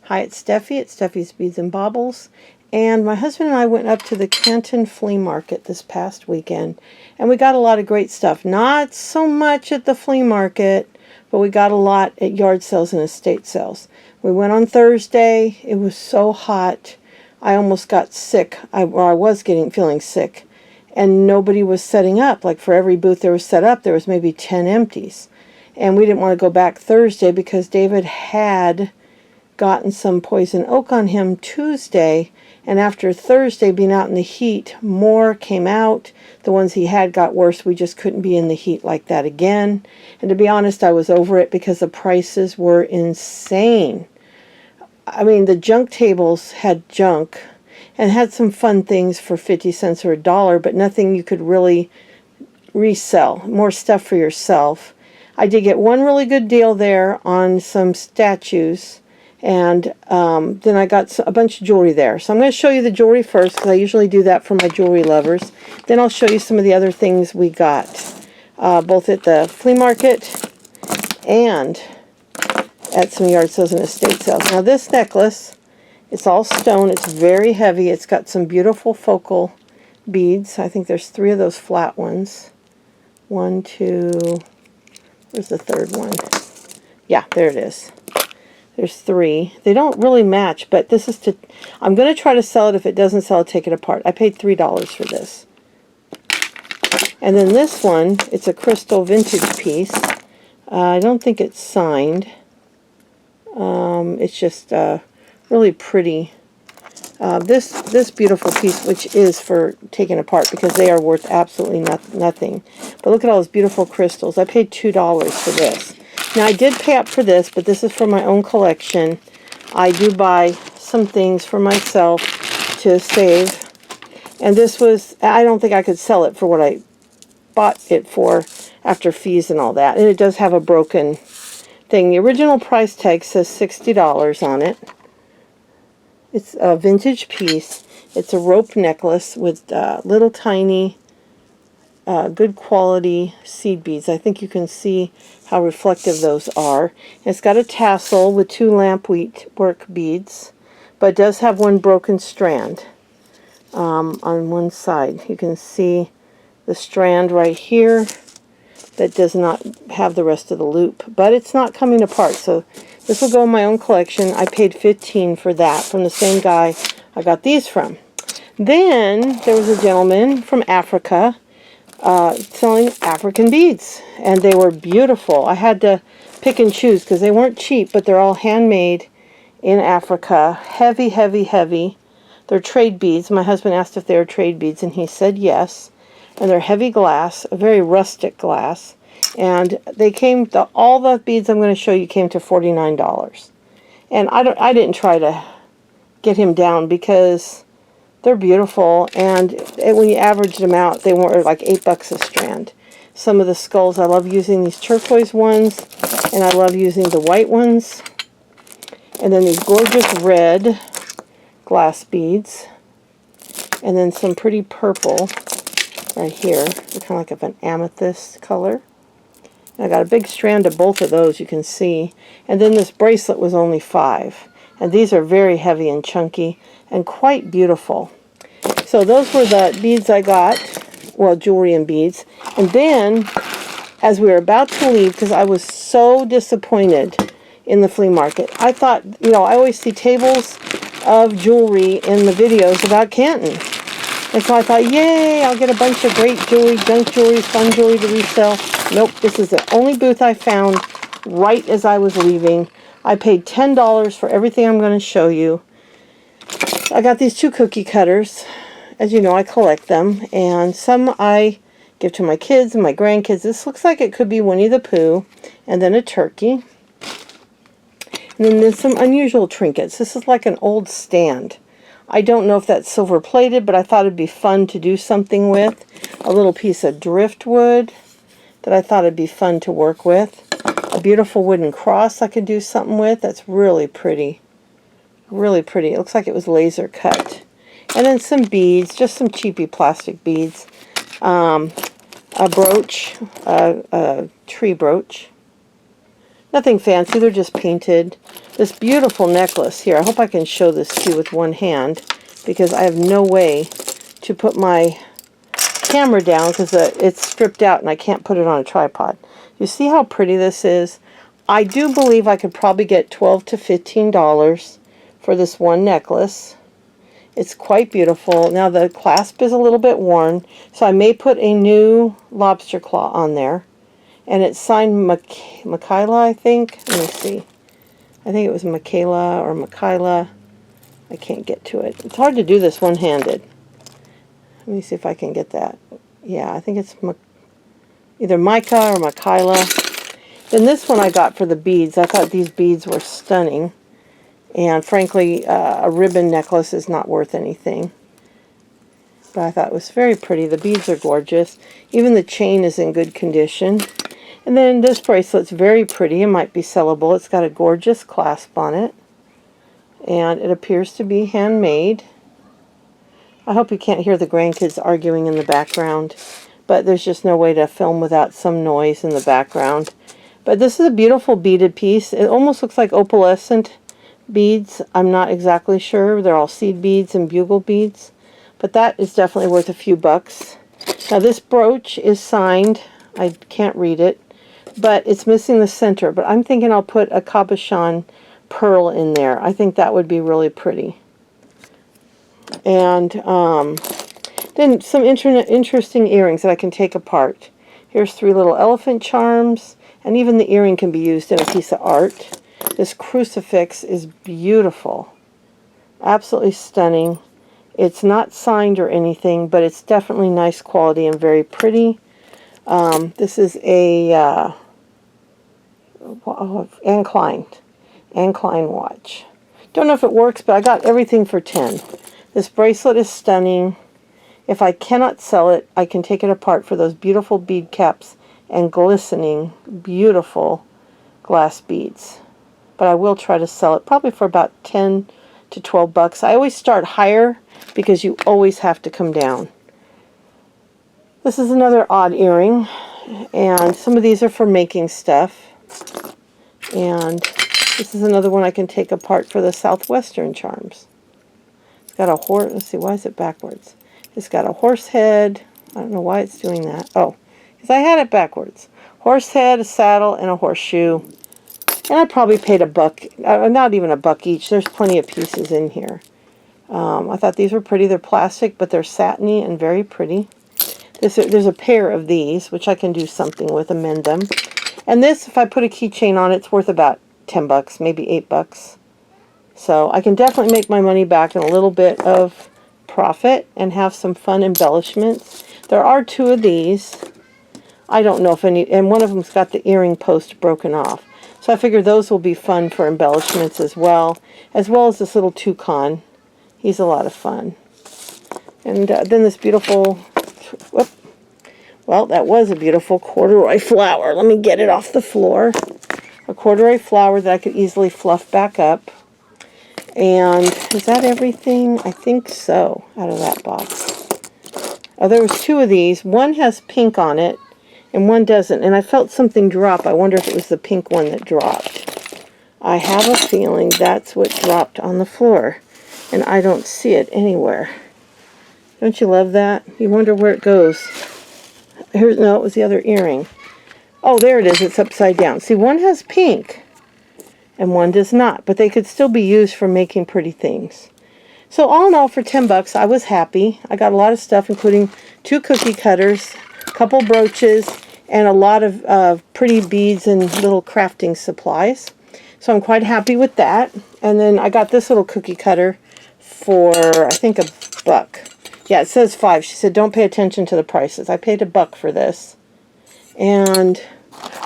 Hi, it's Steffi at Steffi's Beads and Baubles, and my husband and I went up to the Canton Flea Market this past weekend, and we got a lot of great stuff. Not so much at the flea market, but we got a lot at yard sales and estate sales. We went on Thursday. It was so hot. I almost got sick. I was feeling sick, and nobody was setting up. Like for every booth there was set up, there was maybe 10 empties. And we didn't want to go back Thursday because David had gotten some poison oak on him Tuesday, and after Thursday being out in the heat, more came out. The ones he had got worse. We just couldn't be in the heat like that again. And to be honest, I was over it because the prices were insane. I mean, the junk tables had junk and had some fun things for 50 cents or $1, but nothing you could really resell. More stuff for yourself. I did get one really good deal there on some statues. And then I got a bunch of jewelry there. So I'm going to show you the jewelry first, because I usually do that for my jewelry lovers. Then I'll show you some of the other things we got, both at the flea market and at some yard sales and estate sales. Now this necklace, it's all stone. It's very heavy. It's got some beautiful focal beads. I think there's 3 of those flat ones. 1, 2, where's the third one? Yeah, there it is. There's 3. They don't really match, but this is to... I'm going to try to sell it. If it doesn't sell, I'll take it apart. I paid $3 for this. And then this one, it's a crystal vintage piece. I don't think it's signed. It's just really pretty. This beautiful piece, which is for taking apart because they are worth absolutely nothing. But look at all those beautiful crystals. I paid $2 for this. Now, I did pay up for this, but this is for my own collection. I do buy some things for myself to save. And this was, I don't think I could sell it for what I bought it for after fees and all that. And it does have a broken thing. The original price tag says $60 on it. It's a vintage piece. It's a rope necklace with little tiny, good quality seed beads. I think you can see how reflective those are. And it's got a tassel with 2 lamp work beads, but it does have one broken strand on one side. You can see the strand right here that does not have the rest of the loop, but it's not coming apart, so this will go in my own collection. I paid $15 for that from the same guy I got these from. Then there was a gentleman from Africa selling African beads, and they were beautiful. I had to pick and choose because they weren't cheap, but they're all handmade in Africa. Heavy, heavy, heavy. They're trade beads. My husband asked if they were trade beads, and he said yes. And they're heavy glass, a very rustic glass. And they came to, all the beads I'm going to show you came to $49. And I didn't try to get him down because they're beautiful, and when you averaged them out, they were like $8 a strand. Some of the skulls, I love using these turquoise ones, and I love using the white ones. And then these gorgeous red glass beads. And then some pretty purple right here. They're kind of like an amethyst color. And I got a big strand of both of those, you can see. And then this bracelet was only $5. And these are very heavy and chunky and quite beautiful. So those were the beads I got, well, jewelry and beads. And then, as we were about to leave, because I was so disappointed in the flea market, I thought, you know, I always see tables of jewelry in the videos about Canton. And so I thought, yay, I'll get a bunch of great jewelry, junk jewelry, fun jewelry to resell. Nope, this is the only booth I found right as I was leaving. I paid $10 for everything I'm going to show you. I got these 2 cookie cutters. As you know, I collect them. And some I give to my kids and my grandkids. This looks like it could be Winnie the Pooh. And then a turkey. And then there's some unusual trinkets. This is like an old stand. I don't know if that's silver plated, but I thought it'd be fun to do something with. A little piece of driftwood that I thought it'd be fun to work with. A beautiful wooden cross I could do something with. That's really pretty. Really pretty. It looks like it was laser cut. And then some beads, just some cheapy plastic beads. A brooch, a tree brooch. Nothing fancy, they're just painted. This beautiful necklace here, I hope I can show this to you with one hand, because I have no way to put my camera down because it's stripped out and I can't put it on a tripod. You see how pretty this is? I do believe I could probably get $12 to $15 for this one necklace. It's quite beautiful. Now the clasp is a little bit worn, so I may put a new lobster claw on there. And it's signed Michaela, I think. Let me see. I think it was Michaela or Michaela. I can't get to it. It's hard to do this one-handed. Let me see if I can get that. Yeah, I think it's either Micah or Michaela. Then this one I got for the beads. I thought these beads were stunning. And frankly, a ribbon necklace is not worth anything. But I thought it was very pretty. The beads are gorgeous. Even the chain is in good condition. And then this bracelet's very pretty. It might be sellable. It's got a gorgeous clasp on it. And it appears to be handmade. I hope you can't hear the grandkids arguing in the background. But there's just no way to film without some noise in the background. But this is a beautiful beaded piece. It almost looks like opalescent beads. I'm not exactly sure. They're all seed beads and bugle beads. But that is definitely worth a few bucks. Now this brooch is signed. I can't read it. But it's missing the center. But I'm thinking I'll put a cabochon pearl in there. I think that would be really pretty. And then some interesting earrings that I can take apart. Here's 3 little elephant charms. And even the earring can be used in a piece of art. This crucifix is beautiful. Absolutely stunning. It's not signed or anything, but it's definitely nice quality and very pretty. This is a Anne Klein watch. Don't know if it works, but I got everything for 10. This bracelet is stunning. If I cannot sell it, I can take it apart for those beautiful bead caps and glistening, beautiful glass beads. But I will try to sell it probably for about 10 to 12 bucks. I always start higher because you always have to come down. This is another odd earring, and some of these are for making stuff. And this is another one I can take apart for the Southwestern charms. It's got a horse. Let's see, why is it backwards? It's got a horse head. I don't know why it's doing that. Oh, because I had it backwards. Horse head, a saddle, and a horseshoe. And I probably paid a buck, not even a buck each. There's plenty of pieces in here. I thought these were pretty. They're plastic, but they're satiny and very pretty. There's a pair of these, which I can do something with, amend them. And this, if I put a keychain on it, it's worth about 10 bucks, maybe 8 bucks. So I can definitely make my money back and a little bit of profit and have some fun embellishments. There are 2 of these. I don't know if any, and one of them's got the earring post broken off. So I figure those will be fun for embellishments as well as this little toucan. He's a lot of fun. And then this beautiful, whoop, well, that was a beautiful corduroy flower. Let me get it off the floor. A corduroy flower that I could easily fluff back up. And is that everything? I think so, out of that box. Oh, there was 2 of these. One has pink on it, and one doesn't. And I felt something drop. I wonder if it was the pink one that dropped. I have a feeling that's what dropped on the floor. And I don't see it anywhere. Don't you love that? You wonder where it goes. No, it was the other earring. Oh, there it is. It's upside down. See, one has pink and one does not. But they could still be used for making pretty things. So all in all, for 10 bucks, I was happy. I got a lot of stuff, including 2 cookie cutters, a couple brooches, and a lot of pretty beads and little crafting supplies. So I'm quite happy with that. And then I got this little cookie cutter for, I think, a buck. Yeah, it says 5. She said, don't pay attention to the prices. I paid a buck for this. And,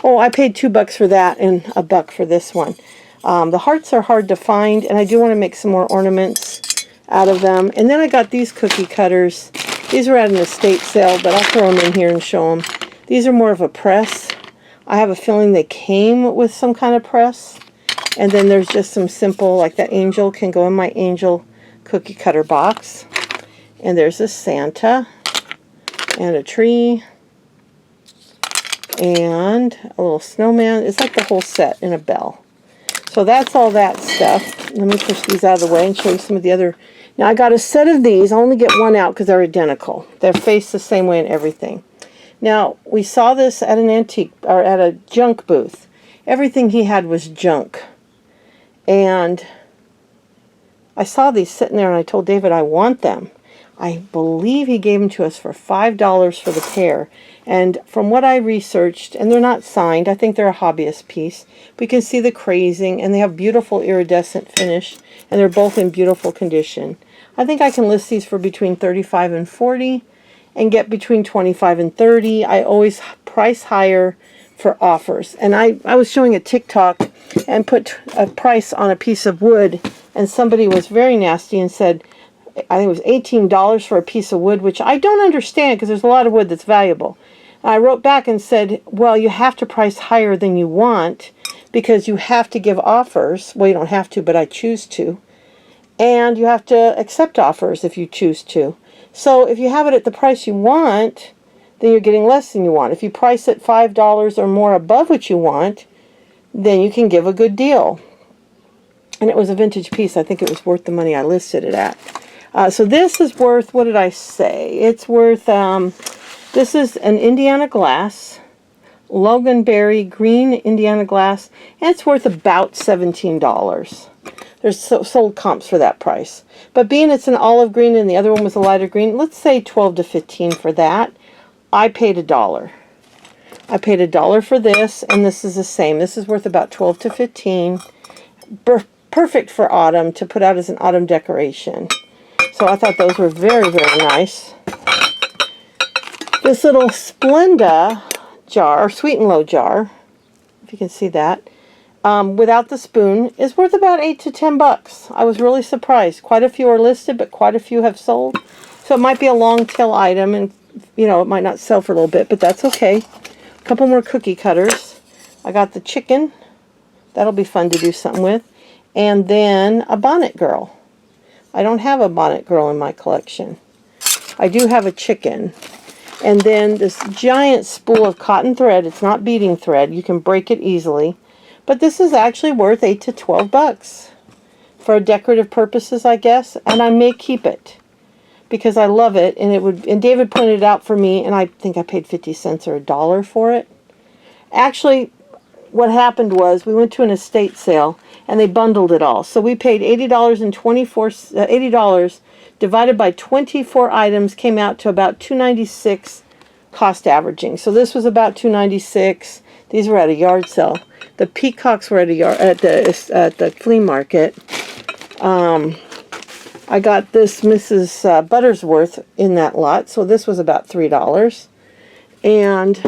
oh, I paid 2 bucks for that and a buck for this one. The hearts are hard to find, and I do want to make some more ornaments out of them. And then I got these cookie cutters. These were at an estate sale, but I'll throw them in here and show them. These are more of a press. I have a feeling they came with some kind of press. And then there's just some simple, like that angel can go in my angel cookie cutter box. And there's a Santa and a tree. and a little snowman. It's like the whole set in a bell. So that's all that stuff. Let me push these out of the way and show you some of the other. Now I got a set of these. I only get one out because they're identical. They're faced the same way and everything. Now, we saw this at an antique, or at a junk booth. Everything he had was junk. And I saw these sitting there and I told David I want them. I believe he gave them to us for $5 for the pair. And from what I researched, and they're not signed, I think they're a hobbyist piece. We can see the crazing, and they have beautiful iridescent finish, and they're both in beautiful condition. I think I can list these for between $35 and $40, and get between $25 and $30. I always price higher for offers. And I was showing a TikTok and put a price on a piece of wood, and somebody was very nasty and said, I think it was $18 for a piece of wood, which I don't understand because there's a lot of wood that's valuable. And I wrote back and said, well, you have to price higher than you want because you have to give offers. Well, you don't have to, but I choose to. And you have to accept offers if you choose to. So if you have it at the price you want, then you're getting less than you want. If you price it $5 or more above what you want, then you can give a good deal. And it was a vintage piece. I think it was worth the money I listed it at. So this is worth, what did I say? It's worth, this is an Indiana glass, Loganberry green Indiana glass, and it's worth about $17. There's sold comps for that price. But being it's an olive green and the other one was a lighter green, let's say $12 to $15 for that. I paid $1. I paid $1 for this, and this is the same. This is worth about $12 to $15. Perfect for autumn, to put out as an autumn decoration. So I thought those were very, very nice. This little Splenda jar, or Sweet and Low jar, if you can see that, without the spoon, is worth about $8 to $10. I was really surprised. Quite a few are listed, but quite a few have sold. So it might be a long tail item, and you know, it might not sell for a little bit, but that's okay. A couple more cookie cutters. I got the chicken. That'll be fun to do something with. And then a bonnet girl. I don't have a bonnet girl in my collection. I do have a chicken. And then this giant spool of cotton thread. It's not beading thread. You can break it easily. But this is actually worth $8 to $12 for decorative purposes, I guess. And I may keep it because I love it. And it would. And David pointed it out for me, and I think I paid 50 cents or $1 for it. Actually, what happened was we went to an estate sale and they bundled it all. So we paid $80 divided by 24 items came out to about $2.96 cost averaging. So this was about $2.96. These were at a yard sale. The peacocks were at the flea market. I got this Mrs. Buttersworth in that lot. So this was about $3. And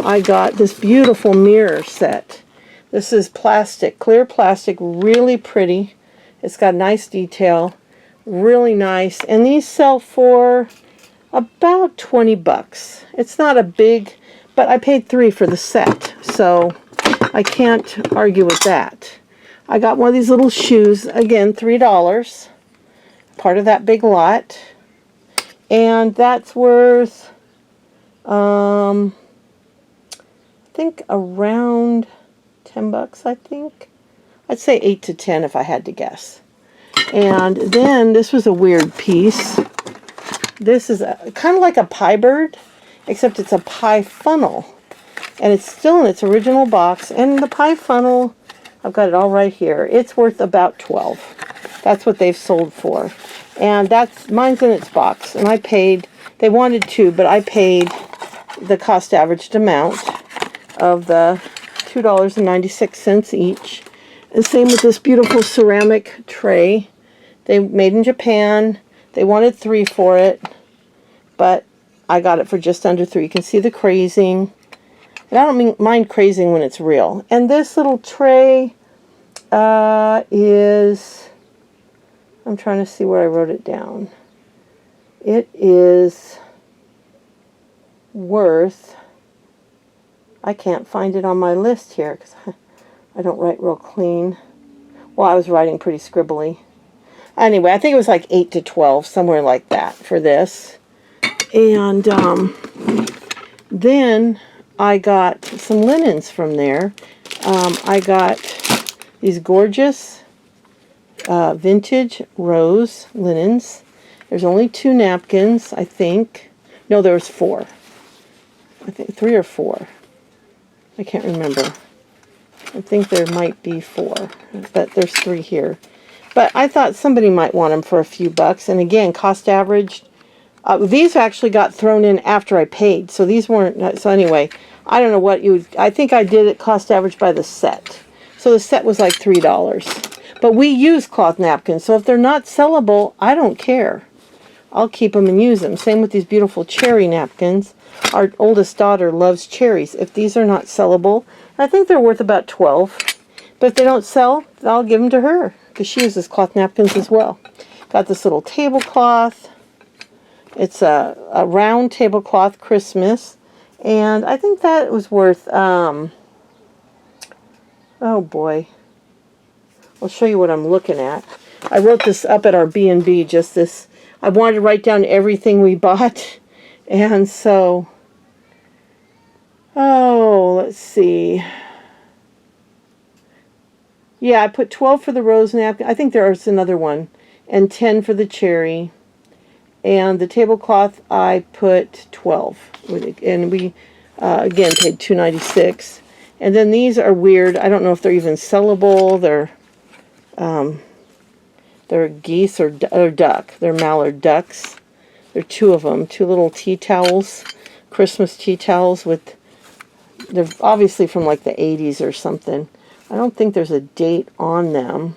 I got this beautiful mirror set. This is plastic, clear plastic, really pretty. It's got nice detail, really nice. And these sell for about $20. It's not a big, but I paid $3 for the set, so I can't argue with that. I got one of these little shoes, again, $3, part of that big lot. And that's worth, I think around $10, I think. I'd say 8 to 10 if I had to guess. And then this was a weird piece. This is kind of like a pie bird, except it's a pie funnel. And it's still in its original box. And the pie funnel, I've got it all right here. It's worth about $12. That's what they've sold for. And mine's in its box. And I paid, they wanted $2, but I paid the cost averaged amount of the $2.96 each. And same with this beautiful ceramic tray. They made in Japan. They wanted $3 for it, but I got it for just under $3. You can see the crazing. And I don't mind crazing when it's real. And this little tray is, I'm trying to see where I wrote it down. It is worth, I can't find it on my list here because I don't write real clean. Well, I was writing pretty scribbly. Anyway, I think it was like 8 to 12, somewhere like that for this. And then I got some linens from there. I got these gorgeous vintage rose linens. There's only 2 napkins, I think. No, there was 4. I think 3 or 4. I can't remember. I think there might be 4, but there's 3 here. But I thought somebody might want them for a few bucks. And again, cost averaged. These actually got thrown in after I paid, so these weren't. So anyway, I don't know what you. I think I did it cost average by the set. So the set was like $3. But we use cloth napkins, so if they're not sellable, I don't care. I'll keep them and use them. Same with these beautiful cherry napkins. Our oldest daughter loves cherries. If these are not sellable, I think they're worth about $12. But if they don't sell, I'll give them to her because she uses cloth napkins as well. Got this little tablecloth. It's a round tablecloth Christmas, and I think that was worth, oh boy, I'll show you what I'm looking at. I wrote this up at our B&B, just this, I wanted to write down everything we bought, and so, let's see. Yeah, I put 12 for the rose napkin. I think there's another one, and 10 for the cherry. And the tablecloth, I put 12, and we again paid $2.96. And then these are weird. I don't know if they're even sellable. They're geese or duck. They're mallard ducks. There are 2 of them. 2 little tea towels, Christmas tea towels with. They're obviously from like the 80s or something. I don't think there's a date on them,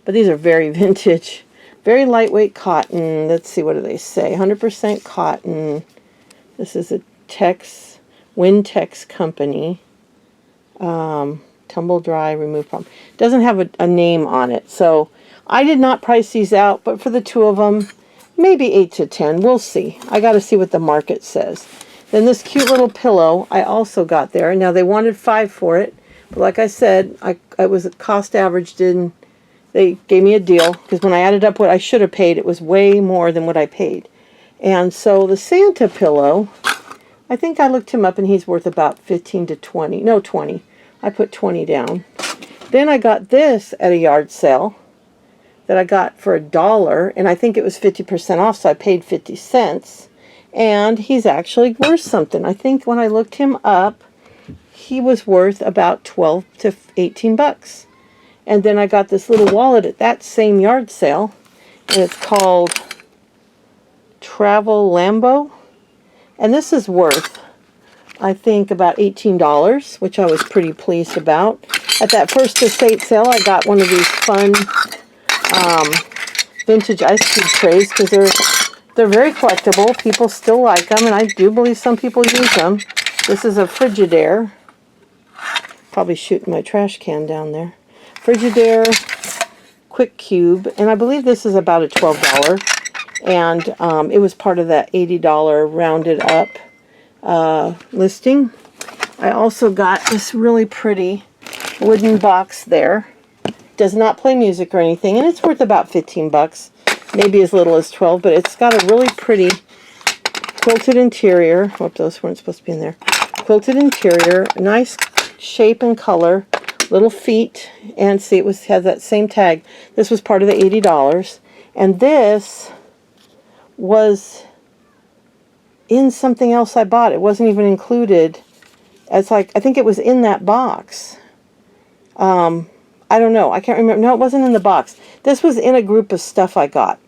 but these are very vintage. Very lightweight cotton. Let's see, what do they say? 100% cotton. This is a Wintex company. Tumble dry, remove problem. Doesn't have a name on it. So I did not price these out, but for the 2 of them, maybe 8 to 10. We'll see. I got to see what the market says. Then this cute little pillow I also got there. Now they wanted 5 for it, but like I said, it was cost averaged in. They gave me a deal, because when I added up what I should have paid, it was way more than what I paid. And so the Santa pillow, I think I looked him up, and he's worth about 15 to 20. No, 20. I put 20 down. Then I got this at a yard sale that I got for $1, and I think it was 50% off, so I paid 50 cents. And he's actually worth something. I think when I looked him up, he was worth about 12 to 18 bucks. And then I got this little wallet at that same yard sale, and it's called Travel Lambo. And this is worth, I think, about $18, which I was pretty pleased about. At that first estate sale, I got one of these fun vintage ice cube trays, because they're very collectible. People still like them, and I do believe some people use them. This is a Frigidaire. Probably shooting my trash can down there. Frigidaire Quick Cube, and I believe this is about a $12, and it was part of that $80 rounded up listing. I also got this really pretty wooden box there. Does not play music or anything, and it's worth about 15 bucks, maybe as little as 12, but it's got a really pretty quilted interior. Whoop, those weren't supposed to be in there. Quilted interior, nice shape and color. Little feet, and see, it had that same tag. This was part of the $80, and this was in something else I bought. It wasn't even included. It's like, I think it was in that box. I don't know. I can't remember. No, it wasn't in the box. This was in a group of stuff I got.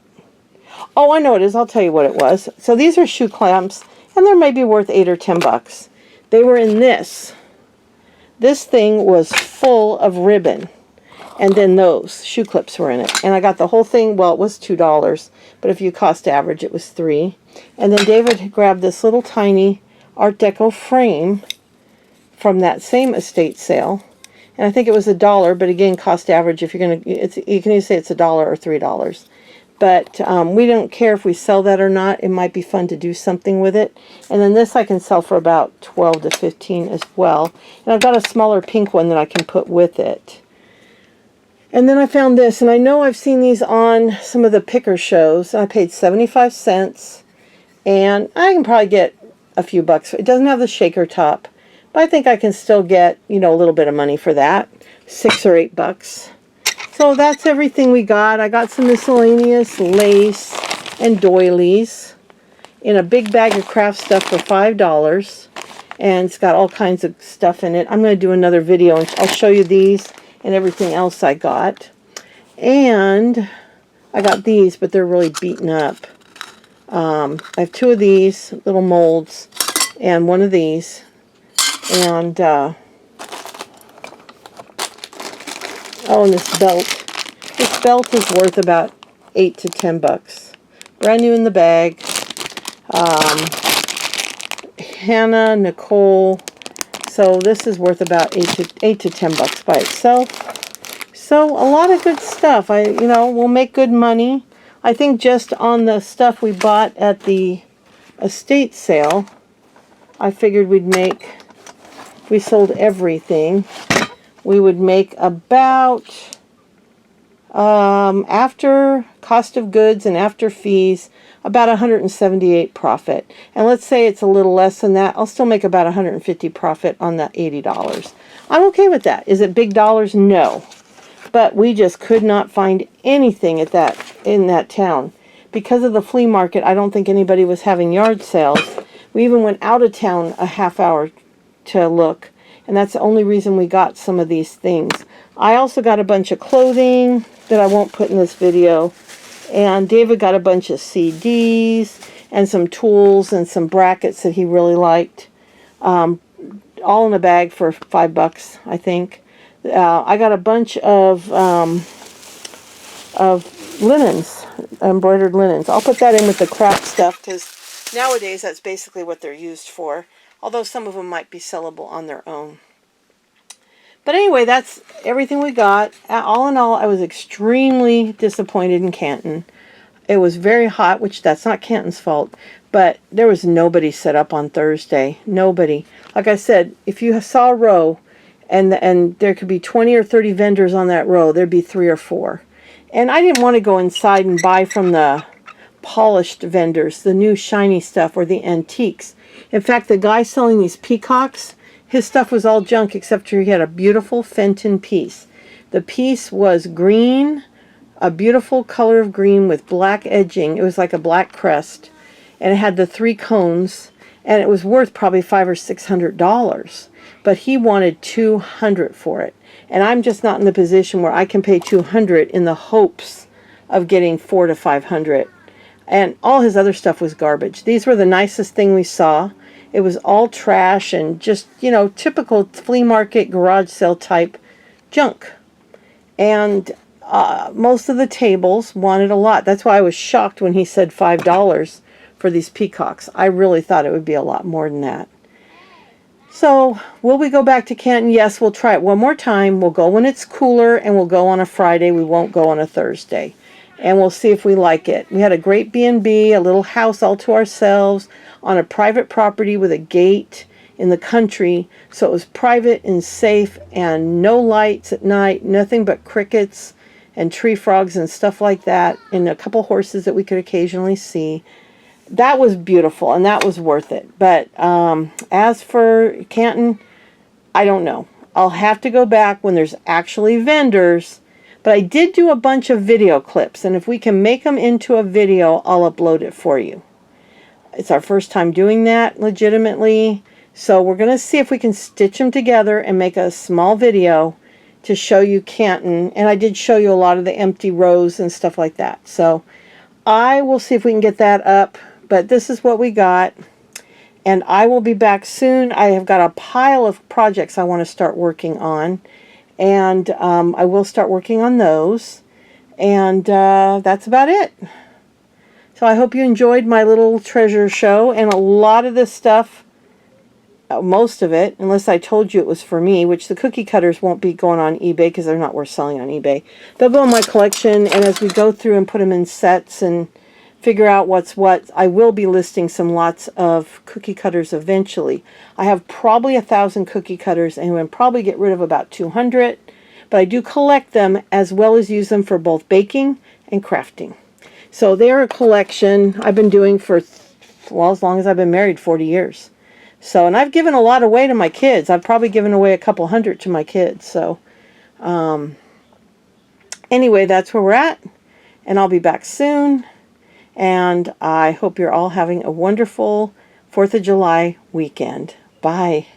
Oh, I know it is. I'll tell you what it was. So these are shoe clamps, and they're maybe worth 8 or 10 bucks. They were in this. This thing was full of ribbon, and then those shoe clips were in it. And I got the whole thing. Well, it was $2, but if you cost average, it was $3. And then David grabbed this little tiny Art Deco frame from that same estate sale, and I think it was $1. But again, cost average. If you're gonna, you can either say it's $1 or $3. But we don't care if we sell that or not. It might be fun to do something with it. And then this I can sell for about 12 to 15 as well. And I've got a smaller pink one that I can put with it. And then I found this, and I know I've seen these on some of the picker shows. I paid 75 cents, and I can probably get a few bucks. It doesn't have the shaker top, but I think I can still get, you know, a little bit of money for that. 6 or 8 bucks. So that's everything we got. I got some miscellaneous lace and doilies in a big bag of craft stuff for $5. And it's got all kinds of stuff in it. I'm going to do another video and I'll show you these and everything else I got. And I got these, but they're really beaten up. I have 2 of these little molds and 1 of these. And, oh, and this belt. This belt is worth about 8 to 10 bucks. Brand new in the bag. Hannah, Nicole. So this is worth about 8 to 10 bucks by itself. So a lot of good stuff. You know, we'll make good money. I think just on the stuff we bought at the estate sale, I figured we'd make, if we sold everything, we would make about, after cost of goods and after fees, about 178 profit. And let's say it's a little less than that, I'll still make about 150 profit on that $80. I'm okay with that. Is it big dollars? No. But we just could not find anything at in that town. Because of the flea market, I don't think anybody was having yard sales. We even went out of town a half hour to look. And that's the only reason we got some of these things. I also got a bunch of clothing that I won't put in this video. And David got a bunch of CDs and some tools and some brackets that he really liked. All in a bag for $5, I think. I got a bunch of linens, embroidered linens. I'll put that in with the craft stuff because nowadays that's basically what they're used for. Although some of them might be sellable on their own. But anyway, that's everything we got. All in all, I was extremely disappointed in Canton. It was very hot, which that's not Canton's fault. But there was nobody set up on Thursday. Nobody. Like I said, if you saw a row and there could be 20 or 30 vendors on that row, there'd be 3 or 4. And I didn't want to go inside and buy from the polished vendors, the new shiny stuff or the antiques. In fact, the guy selling these peacocks, his stuff was all junk except for he had a beautiful Fenton piece. The piece was green, a beautiful color of green with black edging. It was like a black crest. And it had the 3 cones. And it was worth probably $500 or $600. But he wanted $200 for it. And I'm just not in the position where I can pay $200 in the hopes of getting $400 to $500. And all his other stuff was garbage. These were the nicest thing we saw. It was all trash and just, you know, typical flea market garage sale type junk. And most of the tables wanted a lot. That's why I was shocked when he said $5 for these peacocks. I really thought it would be a lot more than that. So, will we go back to Canton? Yes, we'll try it one more time. We'll go when it's cooler, and we'll go on a Friday. We won't go on a Thursday. And we'll see if we like it. We had a great B&B, a little house all to ourselves, on a private property with a gate in the country. So it was private and safe, and no lights at night, nothing but crickets and tree frogs and stuff like that, and a couple horses that we could occasionally see. That was beautiful, and that was worth it. But as for Canton, I don't know. I'll have to go back when there's actually vendors. But I did do a bunch of video clips, and if we can make them into a video, I'll upload it for you. It's our first time doing that legitimately. So we're going to see if we can stitch them together and make a small video to show you Canton. And I did show you a lot of the empty rows and stuff like that. So I will see if we can get that up. But this is what we got. And I will be back soon. I have got a pile of projects I want to start working on. And I will start working on those. And that's about it. So I hope you enjoyed my little treasure show. And a lot of this stuff, most of it, unless I told you it was for me, which the cookie cutters won't be going on eBay because they're not worth selling on eBay. They'll go in my collection, and as we go through and put them in sets and figure out what's what, I will be listing some lots of cookie cutters eventually. I have probably 1,000 cookie cutters, and we'll probably get rid of about 200, but I do collect them as well as use them for both baking and crafting. So they're a collection I've been doing for well, as long as I've been married, 40 years. So, and I've given a lot away to my kids. I've probably given away a couple hundred to my kids. So, anyway, that's where we're at. And I'll be back soon. And I hope you're all having a wonderful 4th of July weekend. Bye.